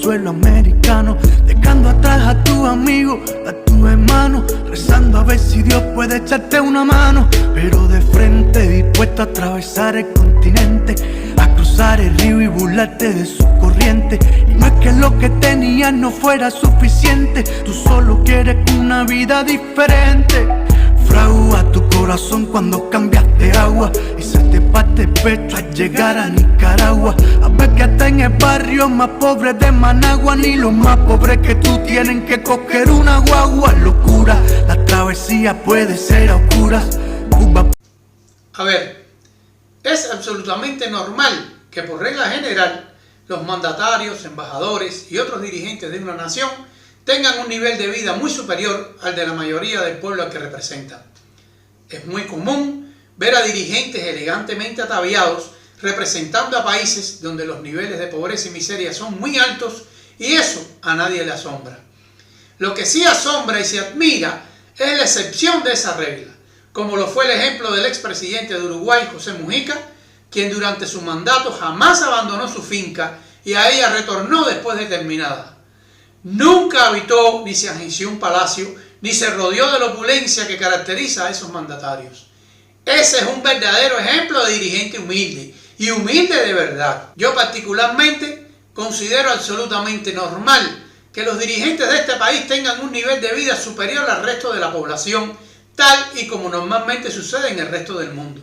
suelo americano, dejando atrás a tu amigo, a tu hermano, rezando a ver si Dios puede echarte una mano, pero de frente dispuesto a atravesar el continente, a cruzar el río y burlarte de su corriente. Y no es que lo que tenías no fuera suficiente, tú solo quieres una vida diferente. Fragua tu corazón cuando cambiaste agua y se te parte el pecho al llegar a Nicaragua. A ver que hasta en el barrio más pobre de Managua, ni los más pobres que tú tienen que coger una guagua. Locura, la travesía puede ser a oscuras. Cuba. A ver, es absolutamente normal que por regla general los mandatarios, embajadores y otros dirigentes de una nación tengan un nivel de vida muy superior al de la mayoría del pueblo al que representan. Es muy común ver a dirigentes elegantemente ataviados representando a países donde los niveles de pobreza y miseria son muy altos, y eso a nadie le asombra. Lo que sí asombra y se admira es la excepción de esa regla, como lo fue el ejemplo del expresidente de Uruguay, José Mujica, quien durante su mandato jamás abandonó su finca y a ella retornó después de terminada. Nunca habitó ni se agenció un palacio, ni se rodeó de la opulencia que caracteriza a esos mandatarios. Ese es un verdadero ejemplo de dirigente humilde, y humilde de verdad. Yo particularmente considero absolutamente normal que los dirigentes de este país tengan un nivel de vida superior al resto de la población, tal y como normalmente sucede en el resto del mundo.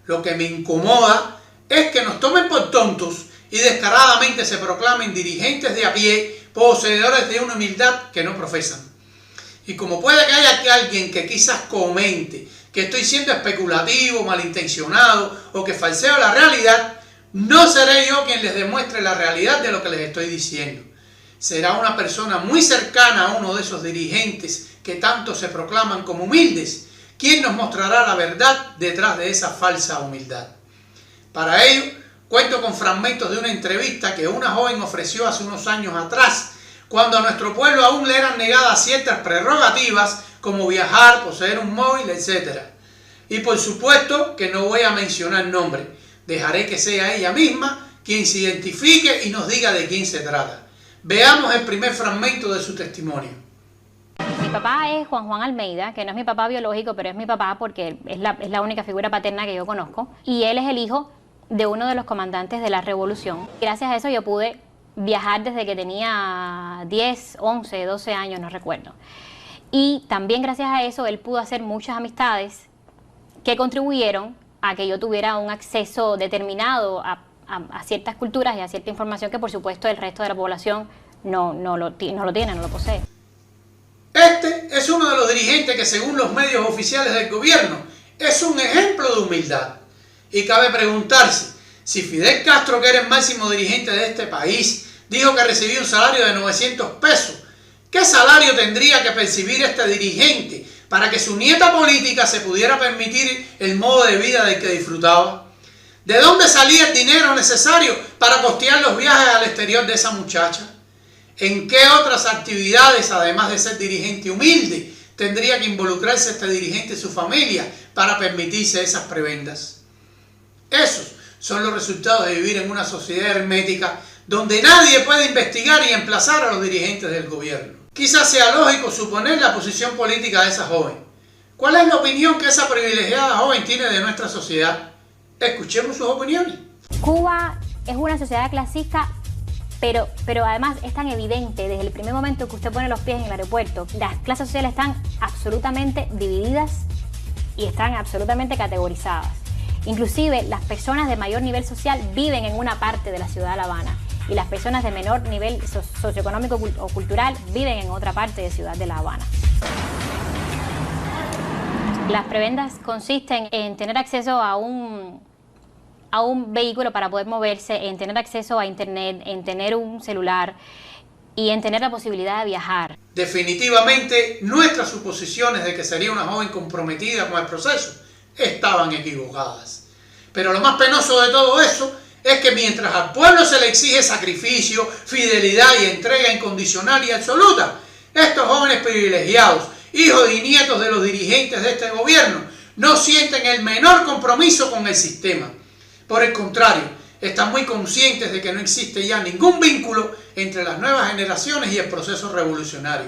Lo que me incomoda es que nos tomen por tontos y descaradamente se proclamen dirigentes de a pie, poseedores de una humildad que no profesan. Y como puede que haya alguien que quizás comente que estoy siendo especulativo, malintencionado o que falseo la realidad, no seré yo quien les demuestre la realidad de lo que les estoy diciendo. Será una persona muy cercana a uno de esos dirigentes que tanto se proclaman como humildes, quien nos mostrará la verdad detrás de esa falsa humildad. Para ello, cuento con fragmentos de una entrevista que una joven ofreció hace unos años atrás, cuando a nuestro pueblo aún le eran negadas ciertas prerrogativas como viajar, poseer un móvil, etc. Y por supuesto que no voy a mencionar nombre, dejaré que sea ella misma quien se identifique y nos diga de quién se trata. Veamos el primer fragmento de su testimonio. Mi papá es Juan Almeida, que no es mi papá biológico, pero es mi papá porque es la única figura paterna que yo conozco. Y él es el hijo de uno de los comandantes de la revolución. Gracias a eso yo pude viajar desde que tenía 10, 11, 12 años, no recuerdo. Y también gracias a eso él pudo hacer muchas amistades que contribuyeron a que yo tuviera un acceso determinado a ciertas culturas y a cierta información que por supuesto el resto de la población no lo tiene, no lo posee. Este es uno de los dirigentes que según los medios oficiales del gobierno es un ejemplo de humildad. Y cabe preguntarse, si Fidel Castro, que era el máximo dirigente de este país, dijo que recibía un salario de 900 pesos, ¿qué salario tendría que percibir este dirigente para que su nieta política se pudiera permitir el modo de vida del que disfrutaba? ¿De dónde salía el dinero necesario para costear los viajes al exterior de esa muchacha? ¿En qué otras actividades, además de ser dirigente humilde, tendría que involucrarse este dirigente y su familia para permitirse esas prebendas? Esos son los resultados de vivir en una sociedad hermética donde nadie puede investigar y emplazar a los dirigentes del gobierno. Quizás sea lógico suponer la posición política de esa joven. ¿Cuál es la opinión que esa privilegiada joven tiene de nuestra sociedad? Escuchemos sus opiniones. Cuba es una sociedad clasista, pero además es tan evidente desde el primer momento que usted pone los pies en el aeropuerto. Las clases sociales están absolutamente divididas y están absolutamente categorizadas. Inclusive las personas de mayor nivel social viven en una parte de la ciudad de La Habana y las personas de menor nivel socioeconómico o cultural viven en otra parte de Ciudad de La Habana. Las prebendas consisten en tener acceso a un vehículo para poder moverse, en tener acceso a internet, en tener un celular y en tener la posibilidad de viajar. Definitivamente nuestras suposiciones de que sería una joven comprometida con el proceso estaban equivocadas. Pero lo más penoso de todo eso es que mientras al pueblo se le exige sacrificio, fidelidad y entrega incondicional y absoluta, estos jóvenes privilegiados, hijos y nietos de los dirigentes de este gobierno, no sienten el menor compromiso con el sistema. Por el contrario, están muy conscientes de que no existe ya ningún vínculo entre las nuevas generaciones y el proceso revolucionario.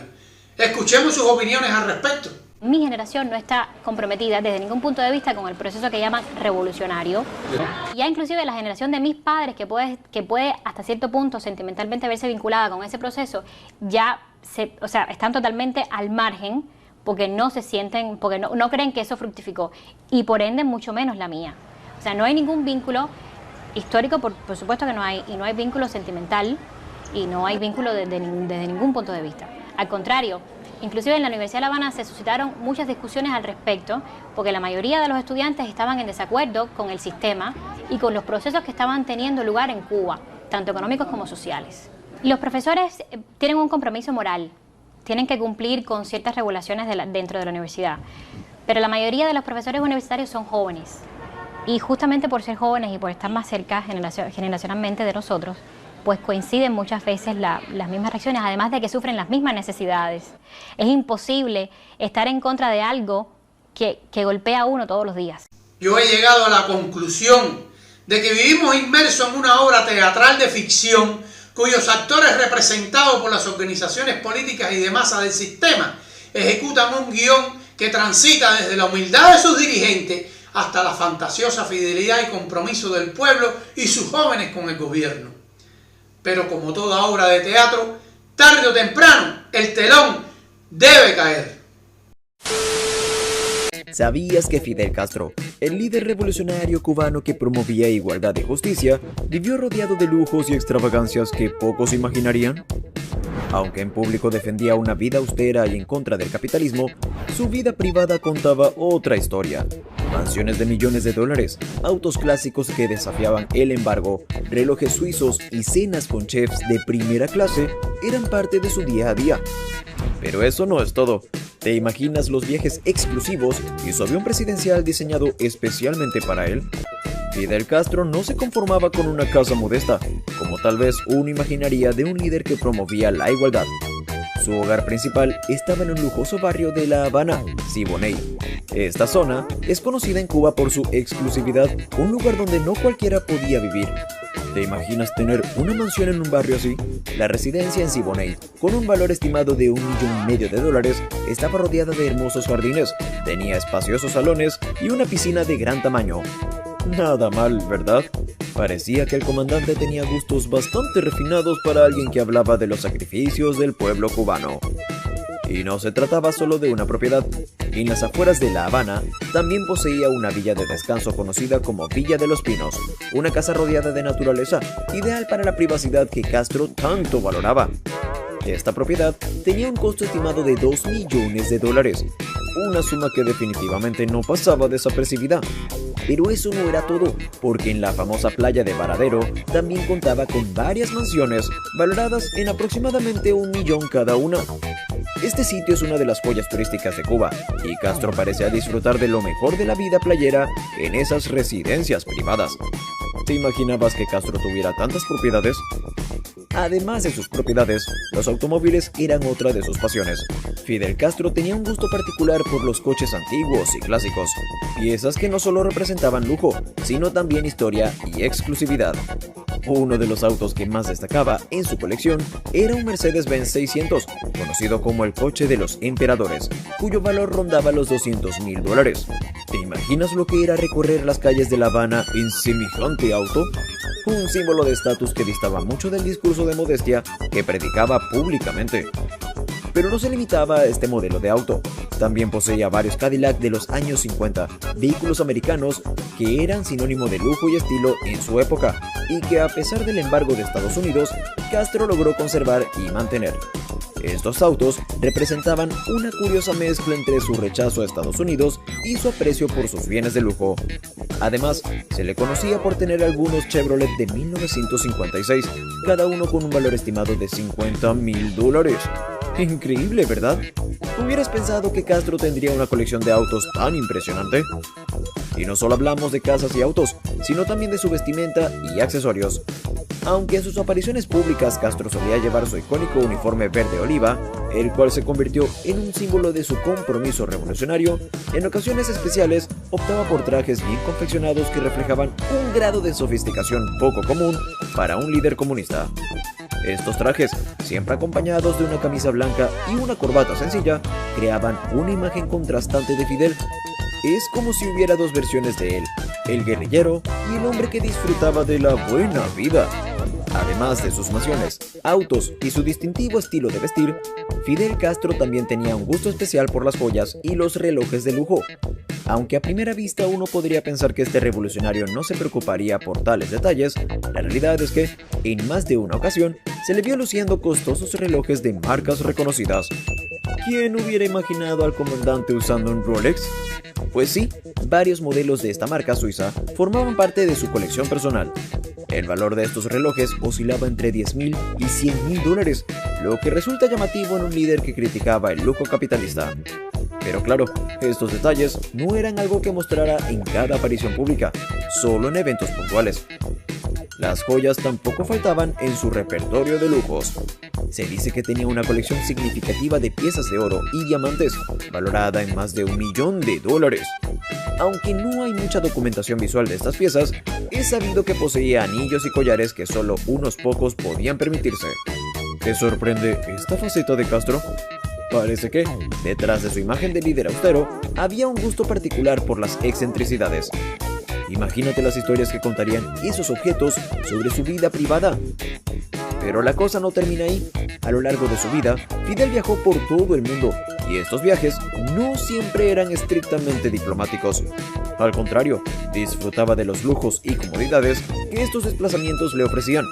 Escuchemos sus opiniones al respecto. Mi generación no está comprometida desde ningún punto de vista con el proceso que llaman revolucionario. Ya inclusive la generación de mis padres, que puede hasta cierto punto sentimentalmente verse vinculada con ese proceso, ya están totalmente al margen porque no se sienten, porque no creen que eso fructificó, y por ende mucho menos la mía. O sea, no hay ningún vínculo histórico, por supuesto que no hay, y no hay vínculo sentimental, y no hay vínculo desde ningún punto de vista. Al contrario, inclusive en la Universidad de La Habana se suscitaron muchas discusiones al respecto, porque la mayoría de los estudiantes estaban en desacuerdo con el sistema y con los procesos que estaban teniendo lugar en Cuba, tanto económicos como sociales. Y los profesores tienen un compromiso moral, tienen que cumplir con ciertas regulaciones dentro de la universidad, pero la mayoría de los profesores universitarios son jóvenes, y justamente por ser jóvenes y por estar más cerca generacionalmente de nosotros, pues coinciden muchas veces las mismas reacciones, además de que sufren las mismas necesidades. Es imposible estar en contra de algo que golpea a uno todos los días. Yo he llegado a la conclusión de que vivimos inmersos en una obra teatral de ficción cuyos actores representados por las organizaciones políticas y de masa del sistema ejecutan un guión que transita desde la humildad de sus dirigentes hasta la fantasiosa fidelidad y compromiso del pueblo y sus jóvenes con el gobierno. Pero como toda obra de teatro, tarde o temprano el telón debe caer. ¿Sabías que Fidel Castro, el líder revolucionario cubano que promovía igualdad y justicia, vivió rodeado de lujos y extravagancias que pocos imaginarían? Aunque en público defendía una vida austera y en contra del capitalismo, su vida privada contaba otra historia. Mansiones de millones de dólares, autos clásicos que desafiaban el embargo, relojes suizos y cenas con chefs de primera clase eran parte de su día a día. Pero eso no es todo. ¿Te imaginas los viajes exclusivos y su avión presidencial diseñado especialmente para él? Fidel Castro no se conformaba con una casa modesta, como tal vez uno imaginaría de un líder que promovía la igualdad. Su hogar principal estaba en un lujoso barrio de La Habana, Siboney. Esta zona es conocida en Cuba por su exclusividad, un lugar donde no cualquiera podía vivir. ¿Te imaginas tener una mansión en un barrio así? La residencia en Siboney, con un valor estimado de $1,5 millones, estaba rodeada de hermosos jardines, tenía espaciosos salones y una piscina de gran tamaño. Nada mal, ¿verdad? Parecía que el comandante tenía gustos bastante refinados para alguien que hablaba de los sacrificios del pueblo cubano. Y no se trataba solo de una propiedad. En las afueras de La Habana también poseía una villa de descanso conocida como Villa de los Pinos, una casa rodeada de naturaleza, ideal para la privacidad que Castro tanto valoraba. Esta propiedad tenía un costo estimado de $2 millones, una suma que definitivamente no pasaba desapercibida. Pero eso no era todo, porque en la famosa playa de Varadero también contaba con varias mansiones valoradas en aproximadamente $1 millón cada una. Este sitio es una de las joyas turísticas de Cuba, y Castro parecía disfrutar de lo mejor de la vida playera en esas residencias privadas. ¿Te imaginabas que Castro tuviera tantas propiedades? Además de sus propiedades, los automóviles eran otra de sus pasiones. Fidel Castro tenía un gusto particular por los coches antiguos y clásicos, piezas que no solo representaban lujo, sino también historia y exclusividad. Uno de los autos que más destacaba en su colección era un Mercedes-Benz 600, conocido como el coche de los emperadores, cuyo valor rondaba los $200,000. ¿Te imaginas lo que era recorrer las calles de La Habana en semejante auto? Un símbolo de estatus que distaba mucho del discurso de modestia que predicaba públicamente. Pero no se limitaba a este modelo de auto. También poseía varios Cadillac de los años 50, vehículos americanos que eran sinónimo de lujo y estilo en su época, y que a pesar del embargo de Estados Unidos, Castro logró conservar y mantener. Estos autos representaban una curiosa mezcla entre su rechazo a Estados Unidos y su aprecio por sus bienes de lujo. Además, se le conocía por tener algunos Chevrolet de 1956, cada uno con un valor estimado de $50,000. Increíble, ¿verdad? ¿Hubieras pensado que Castro tendría una colección de autos tan impresionante? Y no solo hablamos de casas y autos, sino también de su vestimenta y accesorios. Aunque en sus apariciones públicas Castro solía llevar su icónico uniforme verde oliva, el cual se convirtió en un símbolo de su compromiso revolucionario. En ocasiones especiales optaba por trajes bien confeccionados que reflejaban un grado de sofisticación poco común para un líder comunista. Estos trajes, siempre acompañados de una camisa blanca y una corbata sencilla, creaban una imagen contrastante de Fidel. Es como si hubiera dos versiones de él, el guerrillero y el hombre que disfrutaba de la buena vida. Además de sus mansiones, autos y su distintivo estilo de vestir, Fidel Castro también tenía un gusto especial por las joyas y los relojes de lujo. Aunque a primera vista uno podría pensar que este revolucionario no se preocuparía por tales detalles, la realidad es que, en más de una ocasión, se le vio luciendo costosos relojes de marcas reconocidas. ¿Quién hubiera imaginado al comandante usando un Rolex? Pues sí, varios modelos de esta marca suiza formaban parte de su colección personal. El valor de estos relojes oscilaba entre $10,000 y $100,000, lo que resulta llamativo en un líder que criticaba el lujo capitalista. Pero claro, estos detalles no eran algo que mostrara en cada aparición pública, solo en eventos puntuales. Las joyas tampoco faltaban en su repertorio de lujos. Se dice que tenía una colección significativa de piezas de oro y diamantes, valorada en más de $1 millón. Aunque no hay mucha documentación visual de estas piezas, es sabido que poseía anillos y collares que solo unos pocos podían permitirse. ¿Te sorprende esta faceta de Castro? Parece que, detrás de su imagen de líder austero, había un gusto particular por las excentricidades. Imagínate las historias que contarían esos objetos sobre su vida privada. Pero la cosa no termina ahí. A lo largo de su vida, Fidel viajó por todo el mundo, y estos viajes no siempre eran estrictamente diplomáticos. Al contrario, disfrutaba de los lujos y comodidades que estos desplazamientos le ofrecían.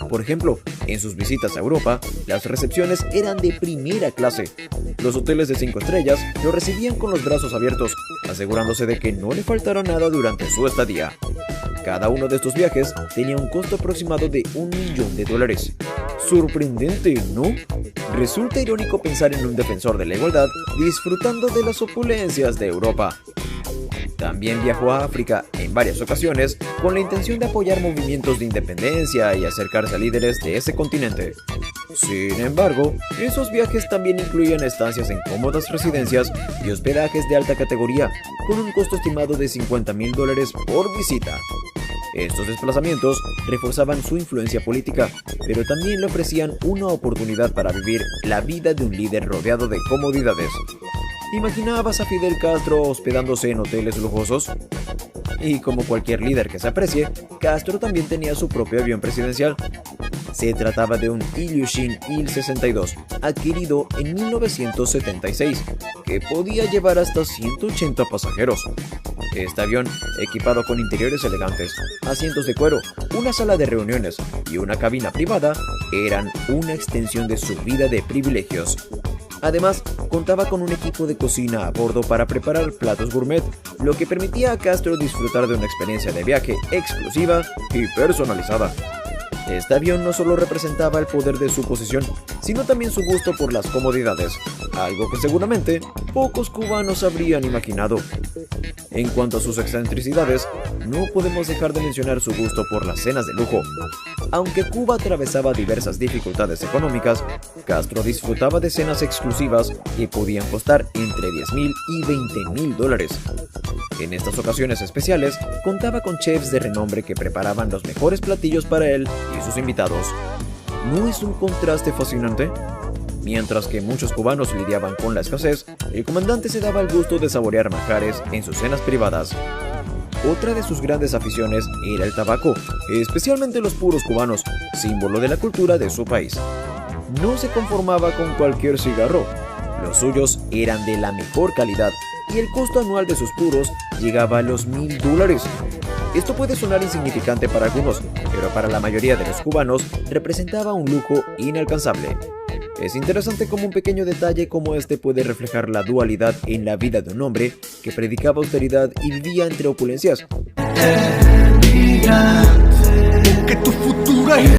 Por ejemplo, en sus visitas a Europa, las recepciones eran de primera clase. Los hoteles de 5 estrellas lo recibían con los brazos abiertos, asegurándose de que no le faltara nada durante su estadía. Cada uno de estos viajes tenía un costo aproximado de $1 millón. Sorprendente, ¿no? Resulta irónico pensar en un defensor de la igualdad disfrutando de las opulencias de Europa. También viajó a África en varias ocasiones con la intención de apoyar movimientos de independencia y acercarse a líderes de ese continente. Sin embargo, esos viajes también incluían estancias en cómodas residencias y hospedajes de alta categoría, con un costo estimado de $50,000 por visita. Estos desplazamientos reforzaban su influencia política, pero también le ofrecían una oportunidad para vivir la vida de un líder rodeado de comodidades. ¿Imaginabas a Fidel Castro hospedándose en hoteles lujosos? Y como cualquier líder que se aprecie, Castro también tenía su propio avión presidencial. Se trataba de un Ilyushin Il-62, adquirido en 1976, que podía llevar hasta 180 pasajeros. Este avión, equipado con interiores elegantes, asientos de cuero, una sala de reuniones y una cabina privada, eran una extensión de su vida de privilegios. Además, contaba con un equipo de cocina a bordo para preparar platos gourmet, lo que permitía a Castro disfrutar de una experiencia de viaje exclusiva y personalizada. Este avión no solo representaba el poder de su posición, sino también su gusto por las comodidades, algo que seguramente pocos cubanos habrían imaginado. En cuanto a sus excentricidades, no podemos dejar de mencionar su gusto por las cenas de lujo. Aunque Cuba atravesaba diversas dificultades económicas, Castro disfrutaba de cenas exclusivas que podían costar entre $10,000 y $20,000. En estas ocasiones especiales, contaba con chefs de renombre que preparaban los mejores platillos para él y sus invitados. ¿No es un contraste fascinante? Mientras que muchos cubanos lidiaban con la escasez, el comandante se daba el gusto de saborear manjares en sus cenas privadas. Otra de sus grandes aficiones era el tabaco, especialmente los puros cubanos, símbolo de la cultura de su país. No se conformaba con cualquier cigarro. Los suyos eran de la mejor calidad y el costo anual de sus puros llegaba a los $1,000. Esto puede sonar insignificante para algunos, pero para la mayoría de los cubanos representaba un lujo inalcanzable. Es interesante cómo un pequeño detalle como este puede reflejar la dualidad en la vida de un hombre que predicaba austeridad y vivía entre opulencias. Que tu futuro es